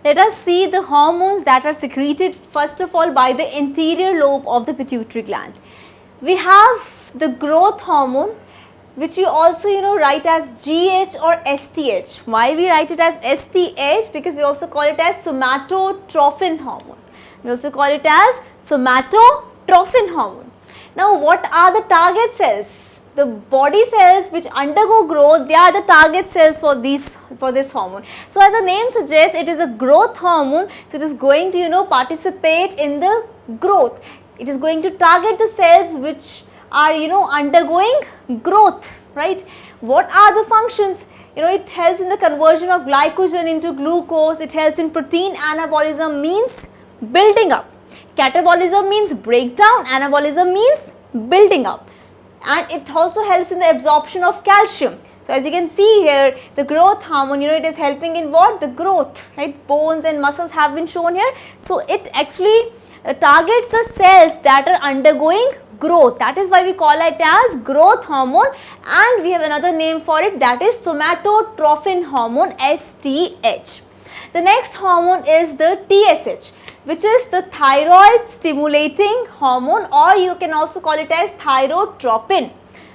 Let us see the hormones that are secreted first of all by the anterior lobe of the pituitary gland. We have the growth hormone, which you also write as GH or STH. Why we write it as STH? Because we also call it as somatotrophin hormone. We also call it as somatotrophin hormone. Now what are the target cells? The body cells which undergo growth, they are the target cells for this hormone. So as the name suggests, it is a growth hormone. So it is going to participate in the growth. It is going to target the cells which are undergoing growth, right? What are the functions? It helps in the conversion of glycogen into glucose. It helps in protein anabolism, means building up. Catabolism means breakdown, anabolism means building up. And it also helps in the absorption of calcium. So as you can see here, the growth hormone, it is helping in what? The growth, right? Bones and muscles have been shown here. So it actually targets the cells that are undergoing growth. That is why we call it as growth hormone, and we have another name for it, that is somatotrophin hormone, STH. The next hormone is the TSH, which is the thyroid stimulating hormone, or you can also call it as thyrotropin.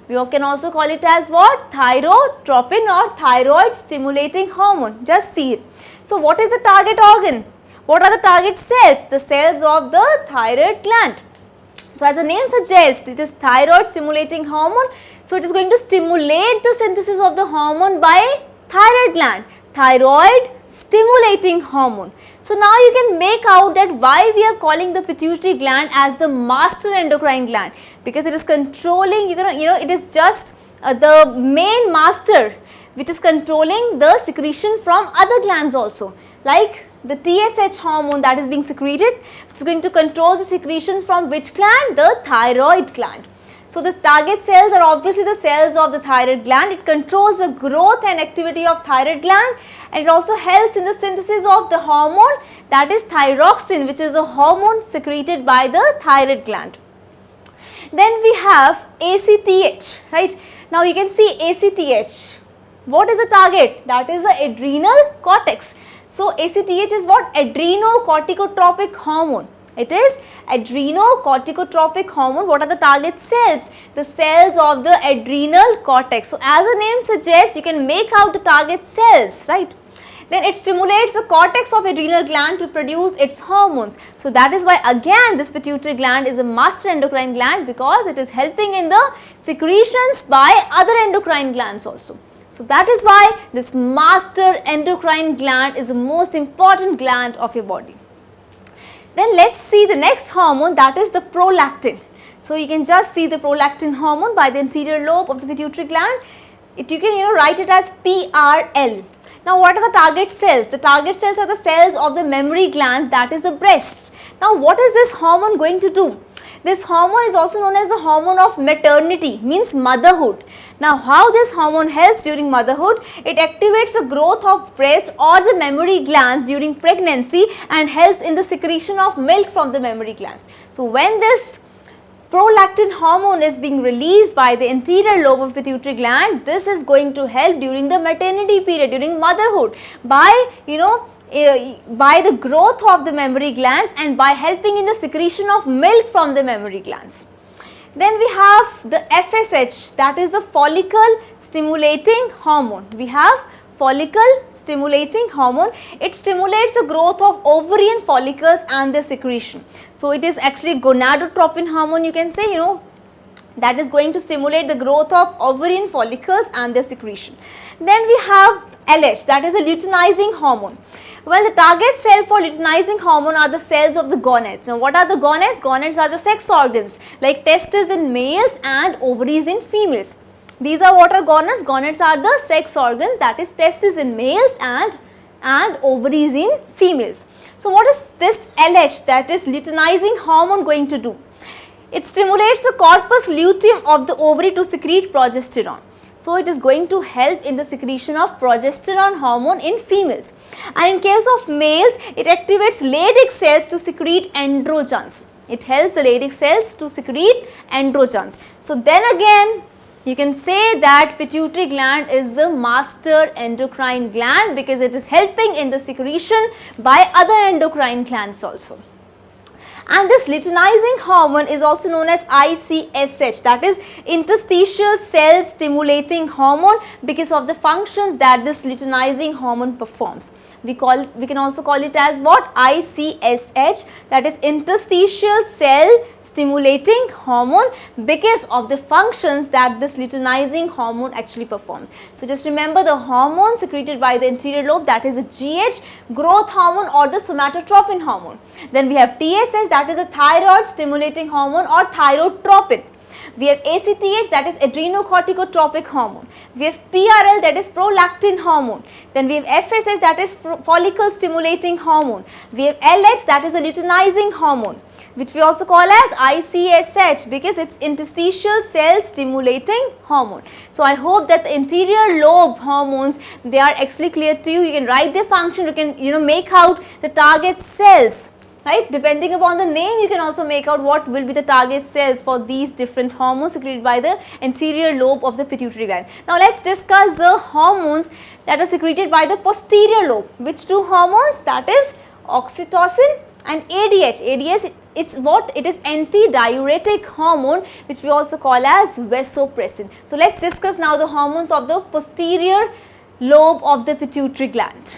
We can also call it as what? Thyrotropin or thyroid stimulating hormone. Just see it. So what is the target organ? What are the target cells? The cells of the thyroid gland. So as the name suggests, it is thyroid stimulating hormone. So it is going to stimulate the synthesis of the hormone by thyroid gland. Thyroid stimulating hormone. So now you can make out that why we are calling the pituitary gland as the master endocrine gland, because it is controlling, it is just the main master which is controlling the secretion from other glands also, like the TSH hormone that is being secreted. It is going to control the secretions from which gland? The thyroid gland. So the target cells are obviously the cells of the thyroid gland. It controls the growth and activity of thyroid gland, and it also helps in the synthesis of the hormone, that is thyroxine, which is a hormone secreted by the thyroid gland. Then we have ACTH, right? Now you can see ACTH. What is the target? That is the adrenal cortex. So ACTH is what? Adrenocorticotropic hormone. It is adrenocorticotropic hormone. What are the target cells? The cells of the adrenal cortex. So as the name suggests, you can make out the target cells, right? Then it stimulates the cortex of adrenal gland to produce its hormones. So that is why again this pituitary gland is a master endocrine gland, because it is helping in the secretions by other endocrine glands also. So that is why this master endocrine gland is the most important gland of your body. Then let's see the next hormone, that is the prolactin. So you can just see the prolactin hormone by the anterior lobe of the pituitary gland. You can write it as PRL. Now what are the target cells? The target cells are the cells of the mammary gland, that is the breast. Now what is this hormone going to do? This hormone is also known as the hormone of maternity, means motherhood. Now how this hormone helps during motherhood? It activates the growth of breast or the mammary glands during pregnancy and helps in the secretion of milk from the mammary glands. So when this prolactin hormone is being released by the anterior lobe of pituitary gland, this is going to help during the maternity period, during motherhood, by by the growth of the mammary glands and by helping in the secretion of milk from the mammary glands. Then we have the FSH, that is the follicle stimulating hormone. We have follicle stimulating hormone. It stimulates the growth of ovarian follicles and their secretion. So it is actually gonadotropin hormone, you can say, that is going to stimulate the growth of ovarian follicles and their secretion. Then we have LH, that is a luteinizing hormone. Well, the target cell for luteinizing hormone are the cells of the gonads. Now what are the gonads? Gonads are the sex organs like testes in males and ovaries in females. These are what are gonads? Gonads are the sex organs, that is testes in males and ovaries in females. So what is this LH, that is luteinizing hormone, going to do? It stimulates the corpus luteum of the ovary to secrete progesterone. So it is going to help in the secretion of progesterone hormone in females. And in case of males, it activates Leydig cells to secrete androgens. It helps the Leydig cells to secrete androgens. So then again, You can say that pituitary gland is the master endocrine gland because it is helping in the secretion by other endocrine glands also. And this luteinizing hormone is also known as ICSH, that is interstitial cell stimulating hormone, because of the functions that this luteinizing hormone performs. We can also call it as what? ICSH, that is interstitial cell stimulating hormone, because of the functions that this luteinizing hormone actually performs. So just remember the hormone secreted by the anterior lobe, that is a GH, growth hormone or the somatotropin hormone. Then we have TSH, that is a thyroid stimulating hormone or thyrotropin. We have ACTH, that is adrenocorticotropic hormone. We have PRL, that is prolactin hormone. Then we have FSH, that is follicle stimulating hormone. We have LH, that is a luteinizing hormone, which we also call as ICSH because it's interstitial cell stimulating hormone. So I hope that the anterior lobe hormones, they are actually clear to you. You can write their function, you can make out the target cells. Right, depending upon the name, you can also make out what will be the target cells for these different hormones secreted by the anterior lobe of the pituitary gland. Now let's discuss the hormones that are secreted by the posterior lobe. Which two hormones? That is oxytocin and ADH. ADH, it's what? It is antidiuretic hormone, which we also call as vasopressin. So let's discuss now the hormones of the posterior lobe of the pituitary gland.